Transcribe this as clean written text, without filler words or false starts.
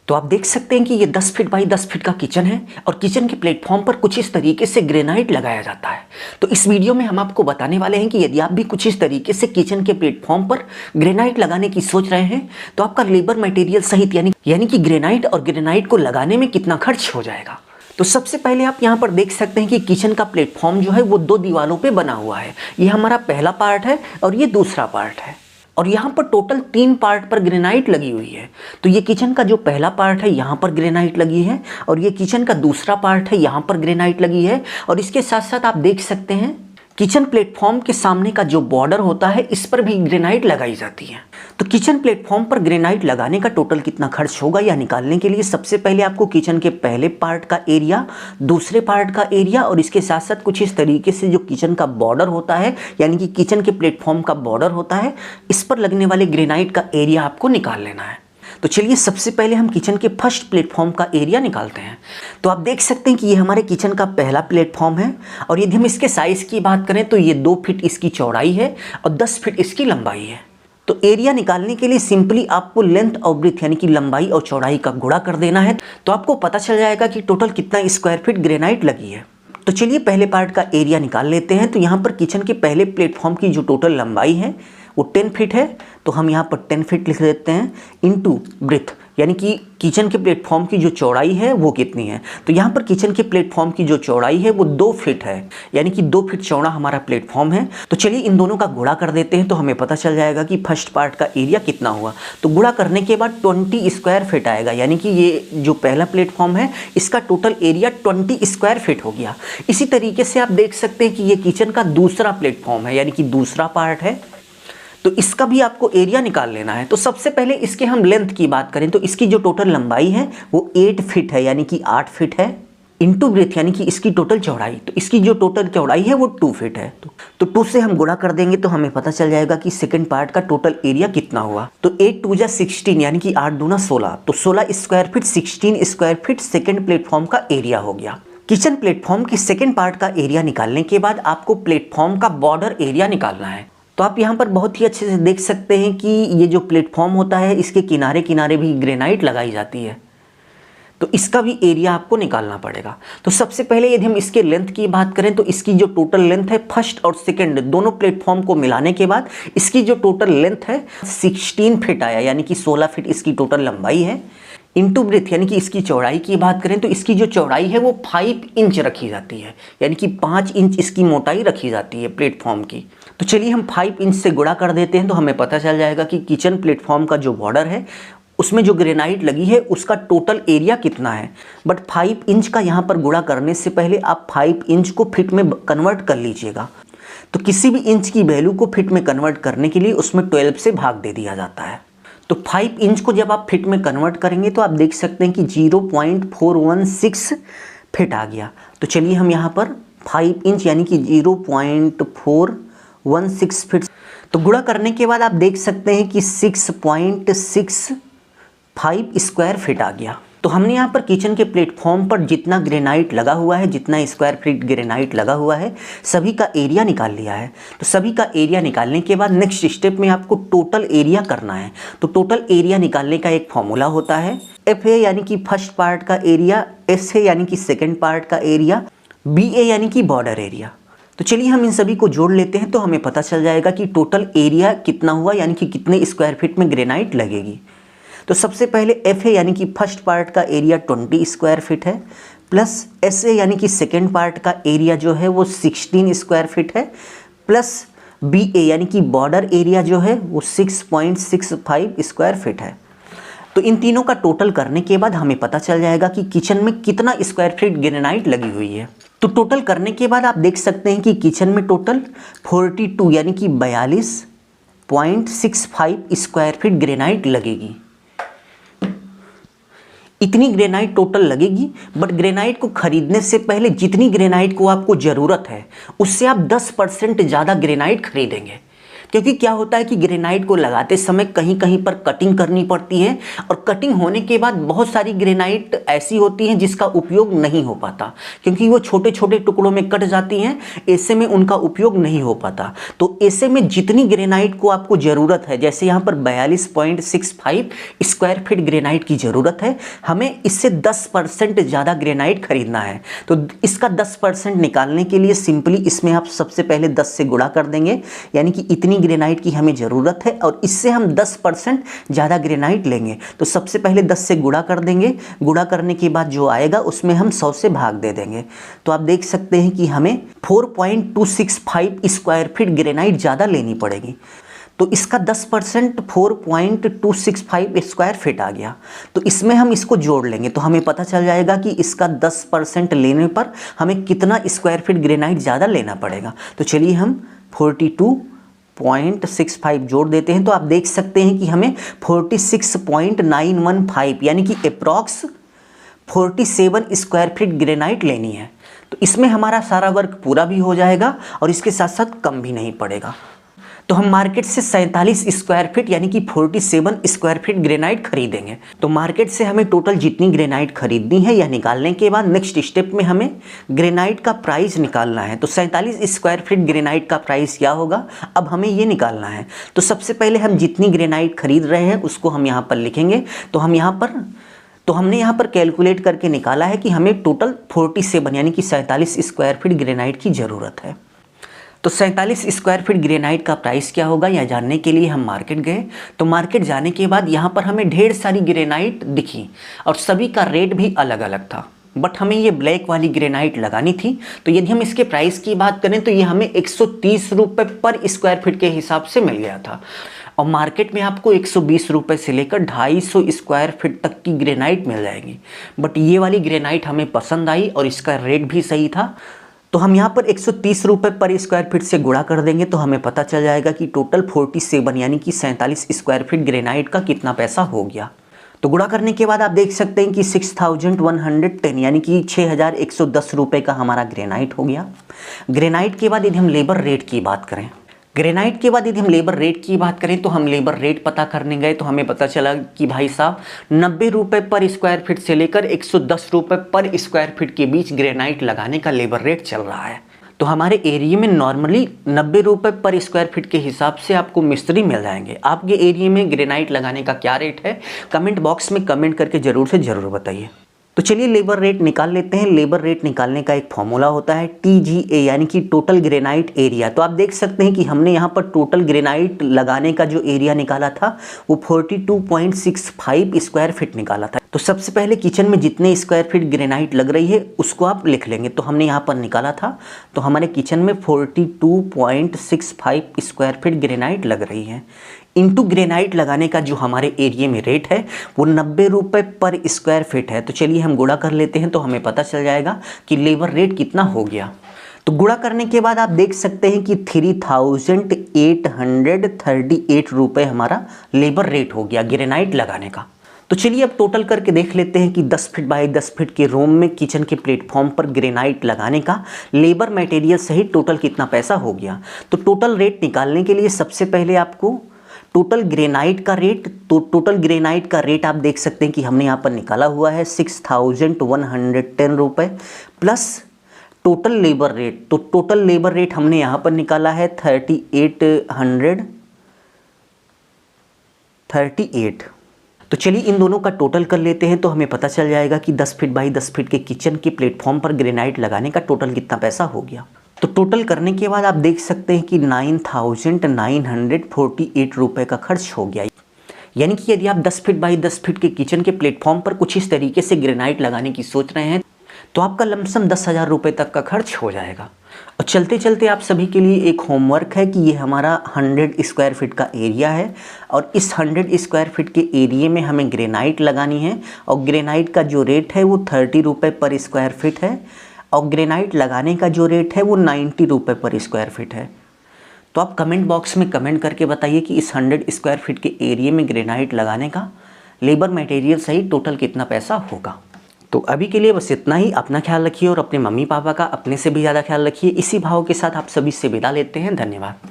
तो आप देख सकते हैं कि ये 10 फीट बाई 10 फीट का किचन है और किचन के प्लेटफॉर्म पर कुछ इस तरीके से ग्रेनाइट लगाया जाता है। तो इस वीडियो में हम आपको बताने वाले हैं कि यदि आप भी कुछ इस तरीके से किचन के प्लेटफॉर्म पर ग्रेनाइट लगाने की सोच रहे हैं तो आपका लेबर मटेरियल सहित यानी कि ग्रेनाइट और ग्रेनाइट को लगाने में कितना खर्च हो जाएगा। तो सबसे पहले आप यहाँ पर देख सकते हैं कि किचन का प्लेटफॉर्म जो है वो 2 दीवारों पे बना हुआ है। ये हमारा पहला पार्ट है और ये दूसरा पार्ट है और यहाँ पर टोटल 3 पार्ट पर ग्रेनाइट लगी हुई है। तो ये किचन का जो पहला पार्ट है यहाँ पर ग्रेनाइट लगी है और ये किचन का दूसरा पार्ट है यहाँ पर ग्रेनाइट लगी है। और इसके साथ साथ आप देख सकते हैं किचन प्लेटफॉर्म के सामने का जो बॉर्डर होता है इस पर भी ग्रेनाइट लगाई जाती है। तो किचन प्लेटफॉर्म पर ग्रेनाइट लगाने का टोटल कितना खर्च होगा या निकालने के लिए सबसे पहले आपको किचन के पहले पार्ट का एरिया, दूसरे पार्ट का एरिया और इसके साथ साथ कुछ इस तरीके से जो किचन का बॉर्डर होता है यानी कि किचन के प्लेटफॉर्म का बॉर्डर होता है इस पर लगने वाले ग्रेनाइट का एरिया आपको निकाल लेना है। तो चलिए सबसे पहले हम किचन के फर्स्ट प्लेटफॉर्म का एरिया निकालते हैं। तो आप देख सकते हैं कि ये हमारे किचन का पहला प्लेटफॉर्म है और यदि हम इसके साइज़ की बात करें तो ये 2 फीट इसकी चौड़ाई है और 10 फीट इसकी लंबाई है। तो एरिया निकालने के लिए सिंपली आपको लेंथ और ब्रेथ यानी कि लंबाई और चौड़ाई का गुणा कर देना है तो आपको पता चल जाएगा कि टोटल कितना स्क्वायर फीट ग्रेनाइट लगी है। तो चलिए पहले पार्ट का एरिया निकाल लेते हैं। तो यहाँ पर किचन के पहले प्लेटफॉर्म की जो टोटल लंबाई है वो 10 फीट है तो हम यहाँ पर 10 फीट लिख देते हैं इनटू ब्रेथ यानी कि किचन के प्लेटफॉर्म की जो चौड़ाई है वो कितनी है। तो यहाँ पर किचन के प्लेटफॉर्म की जो चौड़ाई है वो 2 फीट है यानी कि 2 फीट चौड़ा हमारा प्लेटफॉर्म है। तो चलिए इन दोनों का गुणा कर देते हैं तो हमें पता चल जाएगा कि फर्स्ट पार्ट का एरिया कितना हुआ। तो गुणा करने के बाद 20 स्क्वायर फीट आएगा यानी कि ये जो पहला प्लेटफॉर्म है इसका टोटल एरिया 20 स्क्वायर फीट हो गया। इसी तरीके से आप देख सकते हैं कि ये किचन का दूसरा प्लेटफॉर्म है यानी कि दूसरा पार्ट है तो इसका भी आपको एरिया निकाल लेना है। तो सबसे पहले इसके हम लेंथ की बात करें तो इसकी जो टोटल लंबाई है वो 8 फीट है यानी कि 8 फीट है इनटू ब्रेथ यानी कि इसकी टोटल चौड़ाई। तो इसकी जो टोटल चौड़ाई है वो 2 फीट है। तो 2 से हम गुणा कर देंगे तो हमें पता चल जाएगा कि सेकंड पार्ट का टोटल एरिया कितना हुआ। तो 8 2 जा 16 यानी कि 8 दूना 16 तो 16 square feet 16 square feet second platform का एरिया हो गया। किचन प्लेटफॉर्म की सेकेंड पार्ट का एरिया निकालने के बाद आपको प्लेटफॉर्म का बॉर्डर एरिया निकालना है। तो आप यहाँ पर बहुत ही अच्छे से देख सकते हैं कि ये जो प्लेटफॉर्म होता है इसके किनारे किनारे भी ग्रेनाइट लगाई जाती है तो इसका भी एरिया आपको निकालना पड़ेगा। तो सबसे पहले यदि हम इसके लेंथ की बात करें तो इसकी जो टोटल लेंथ है फर्स्ट और सेकंड दोनों प्लेटफॉर्म को मिलाने के बाद इसकी जो टोटल लेंथ है 16 फीट आया यानी कि 16 फीट इसकी टोटल लंबाई है इनटू ब्रेथ यानी कि इसकी चौड़ाई की बात करें तो इसकी जो चौड़ाई है वो 5 इंच रखी जाती है यानी कि 5 इंच इसकी मोटाई रखी जाती है प्लेटफॉर्म की। तो चलिए हम 5 इंच से गुणा कर देते हैं तो हमें पता चल जाएगा कि किचन प्लेटफॉर्म का जो बॉर्डर है उसमें जो ग्रेनाइट लगी है उसका टोटल एरिया कितना है। बट 5 इंच का यहाँ पर गुणा करने से पहले आप 5 इंच को फिट में कन्वर्ट कर लीजिएगा। तो किसी भी इंच की वैल्यू को फिट में कन्वर्ट करने के लिए उसमें 12 से भाग दे दिया जाता है। तो 5 इंच को जब आप फिट में कन्वर्ट करेंगे तो आप देख सकते हैं कि 0.416 फिट आ गया। तो चलिए हम यहाँ पर 5 इंच यानी कि 0.416 फिट तो गुणा करने के बाद आप देख सकते हैं कि 6.65 स्क्वायर फीट आ गया। तो हमने यहाँ पर किचन के प्लेटफॉर्म पर जितना ग्रेनाइट लगा हुआ है जितना स्क्वायर फीट ग्रेनाइट लगा हुआ है सभी का एरिया निकाल लिया है। तो सभी का एरिया निकालने के बाद नेक्स्ट स्टेप में आपको टोटल एरिया करना है। तो टोटल एरिया निकालने का एक फॉर्मूला होता है एफ ए यानी कि फर्स्ट पार्ट का एरिया, एस ए यानी कि सेकेंड पार्ट का एरिया, बी ए यानी कि बॉर्डर एरिया। तो चलिए हम इन सभी को जोड़ लेते हैं तो हमें पता चल जाएगा कि टोटल एरिया कितना हुआ यानी कि कितने स्क्वायर फीट में ग्रेनाइट लगेगी। तो सबसे पहले एफ ए यानी कि फर्स्ट पार्ट का एरिया 20 स्क्वायर फीट है प्लस एस ए यानी कि सेकेंड पार्ट का एरिया जो है वो 16 स्क्वायर फीट है प्लस बी ए यानी कि बॉर्डर एरिया जो है वो 6.65 स्क्वायर फीट है। तो इन तीनों का टोटल करने के बाद हमें पता चल जाएगा कि किचन में कितना स्क्वायर फीट ग्रेनाइट लगी हुई है। तो टोटल करने के बाद आप देख सकते हैं कि किचन में टोटल 42 यानी कि 42.65 स्क्वायर फीट ग्रेनाइट लगेगी। इतनी ग्रेनाइट टोटल लगेगी। बट ग्रेनाइट को खरीदने से पहले जितनी ग्रेनाइट को आपको ज़रूरत है उससे आप 10% ज़्यादा ग्रेनाइट खरीदेंगे क्योंकि क्या होता है कि ग्रेनाइट को लगाते समय कहीं कहीं पर कटिंग करनी पड़ती है, और कटिंग होने के बाद बहुत सारी ग्रेनाइट ऐसी होती हैं जिसका उपयोग नहीं हो पाता, क्योंकि वो छोटे छोटे टुकड़ों में कट जाती हैं, ऐसे में उनका उपयोग नहीं हो पाता। तो ऐसे में जितनी ग्रेनाइट को आपको ज़रूरत है, जैसे यहाँ पर 42.65 स्क्वायर फीट ग्रेनाइट की ज़रूरत है, हमें इससे 10% ज़्यादा ग्रेनाइट खरीदना है। तो इसका 10% निकालने के लिए सिंपली इसमें आप सबसे पहले 10 से गुणा कर देंगे, यानी कि इतनी ग्रेनाइट की हमें ज़रूरत है और इससे हम 10% ज़्यादा ग्रेनाइट लेंगे। तो सबसे पहले 10 से गुणा कर देंगे, गुणा करने के बाद जो आएगा उसमें हम 100 से भाग दे देंगे। तो आप देख सकते हैं कि हमें 4.265 स्क्वायर फीट ग्रेनाइट ज़्यादा लेनी पड़ेगी। तो इसका 10% 4.265 स्क्वायर फीट आ गया। तो इसमें हम इसको जोड़ लेंगे तो हमें पता चल जाएगा कि इसका 10% लेने पर हमें कितना स्क्वायर फीट ग्रेनाइट ज़्यादा लेना पड़ेगा। तो चलिए हम 42.65 जोड़ देते हैं। तो आप देख सकते हैं कि हमें 46.915 यानी कि अप्रॉक्स 47 स्क्वायर फीट ग्रेनाइट लेनी है। तो इसमें हमारा सारा वर्क पूरा भी हो जाएगा और इसके साथ साथ कम भी नहीं पड़ेगा। तो हम मार्केट से 47 स्क्वायर फीट यानी कि 47 स्क्वायर फीट ग्रेनाइट खरीदेंगे। तो मार्केट से हमें टोटल जितनी ग्रेनाइट खरीदनी है यह निकालने के बाद नेक्स्ट स्टेप में हमें ग्रेनाइट का प्राइस निकालना है। तो 47 स्क्वायर फीट ग्रेनाइट का प्राइस क्या होगा, अब हमें ये निकालना है। तो सबसे पहले हम जितनी ग्रेनाइट खरीद रहे हैं उसको हम यहाँ पर लिखेंगे। तो हमने यहाँ पर कैलकुलेट करके निकाला है कि हमें टोटल 47 यानी कि 47 स्क्वायर फीट ग्रेनाइट की ज़रूरत है। तो 47 स्क्वायर फीट ग्रेनाइट का प्राइस क्या होगा यह जानने के लिए हम मार्केट गए। तो मार्केट जाने के बाद यहाँ पर हमें ढेर सारी ग्रेनाइट दिखी और सभी का रेट भी अलग अलग था, बट हमें ये ब्लैक वाली ग्रेनाइट लगानी थी। तो यदि हम इसके प्राइस की बात करें तो ये हमें 130 रुपये पर स्क्वायर फीट के हिसाब से मिल गया था, और मार्केट में आपको 120 रुपये से लेकर 250 स्क्वायर फीट तक की ग्रेनाइट मिल जाएगी। बट ये वाली ग्रेनाइट हमें पसंद आई और इसका रेट भी सही था। तो हम यहाँ पर 130 रुपये पर स्क्वायर फीट से गुणा कर देंगे तो हमें पता चल जाएगा कि टोटल 47 यानी कि 47 स्क्वायर फीट ग्रेनाइट का कितना पैसा हो गया। तो गुणा करने के बाद आप देख सकते हैं कि 6110 यानी कि 6110 रुपये का हमारा ग्रेनाइट हो गया। ग्रेनाइट के बाद यदि हम लेबर रेट की बात करें तो हम लेबर रेट पता करने गए तो हमें पता चला कि भाई साहब 90 रुपये पर स्क्वायर फीट से लेकर 110 रुपये पर स्क्वायर फीट के बीच ग्रेनाइट लगाने का लेबर रेट चल रहा है। तो हमारे एरिया में नॉर्मली 90 रुपये पर स्क्वायर फीट के हिसाब से आपको मिस्त्री मिल जाएंगे। आपके एरिया में ग्रेनाइट लगाने का क्या रेट है, कमेंट बॉक्स में कमेंट करके ज़रूर से ज़रूर बताइए। तो चलिए लेबर रेट निकाल लेते हैं। लेबर रेट निकालने का एक फॉर्मूला होता है TGA यानी कि टोटल ग्रेनाइट एरिया। तो आप देख सकते हैं कि हमने यहाँ पर टोटल ग्रेनाइट लगाने का जो एरिया निकाला था वो 42.65 स्क्वायर फीट निकाला था। तो सबसे पहले किचन में जितने स्क्वायर फीट ग्रेनाइट लग रही है उसको आप लिख लेंगे। तो हमने यहाँ पर निकाला था, तो हमारे किचन में 42.65 स्क्वायर फीट ग्रेनाइट लग रही है। इंटू ग्रेनाइट लगाने का जो हमारे एरिया में रेट है वो 90 रुपये पर स्क्वायर फीट है। तो चलिए हम गुणा कर लेते हैं तो हमें पता चल जाएगा कि लेबर रेट कितना हो गया। तो गुणा करने के बाद आप देख सकते हैं कि 3838 रुपये हमारा लेबर रेट हो गया ग्रेनाइट लगाने का। तो चलिए अब टोटल करके देख लेते हैं कि 10 फीट बाई 10 फीट के रूम में किचन के प्लेटफॉर्म पर ग्रेनाइट लगाने का लेबर मटेरियल सहित टोटल कितना पैसा हो गया। तो टोटल रेट निकालने के लिए सबसे पहले आपको टोटल ग्रेनाइट का रेट आप देख सकते हैं कि हमने यहाँ पर निकाला हुआ है 6110 रुपये प्लस टोटल लेबर रेट। तो टोटल लेबर रेट हमने यहाँ पर निकाला है 3838। तो चलिए इन दोनों का टोटल कर लेते हैं तो हमें पता चल जाएगा कि 10 फीट बाई 10 फीट के किचन के प्लेटफॉर्म पर ग्रेनाइट लगाने का टोटल कितना पैसा हो गया। तो टोटल करने के बाद आप देख सकते हैं कि 9948 रुपये का खर्च हो गया। यानी कि यदि आप 10 फीट बाई 10 फीट के किचन के प्लेटफॉर्म पर कुछ इस तरीके से ग्रेनाइट लगाने की सोच रहे हैं तो आपका लमसम 10,000 रुपये तक का खर्च हो जाएगा। और चलते चलते आप सभी के लिए एक होमवर्क है कि ये हमारा 100 स्क्वायर फीट का एरिया है और इस 100 स्क्वायर फीट के एरिया में हमें ग्रेनाइट लगानी है और ग्रेनाइट का जो रेट है वो 30 रुपये पर स्क्वायर फीट है और ग्रेनाइट लगाने का जो रेट है वो 90 रुपये पर स्क्वायर फीट है। तो आप कमेंट बॉक्स में कमेंट करके बताइए कि इस 100 स्क्वायर फीट के एरिया में ग्रेनाइट लगाने का लेबर मटेरियल सहित टोटल कितना पैसा होगा। तो अभी के लिए बस इतना ही। अपना ख्याल रखिए और अपने मम्मी पापा का अपने से भी ज़्यादा ख्याल रखिए। इसी भाव के साथ आप सभी से विदा लेते हैं। धन्यवाद।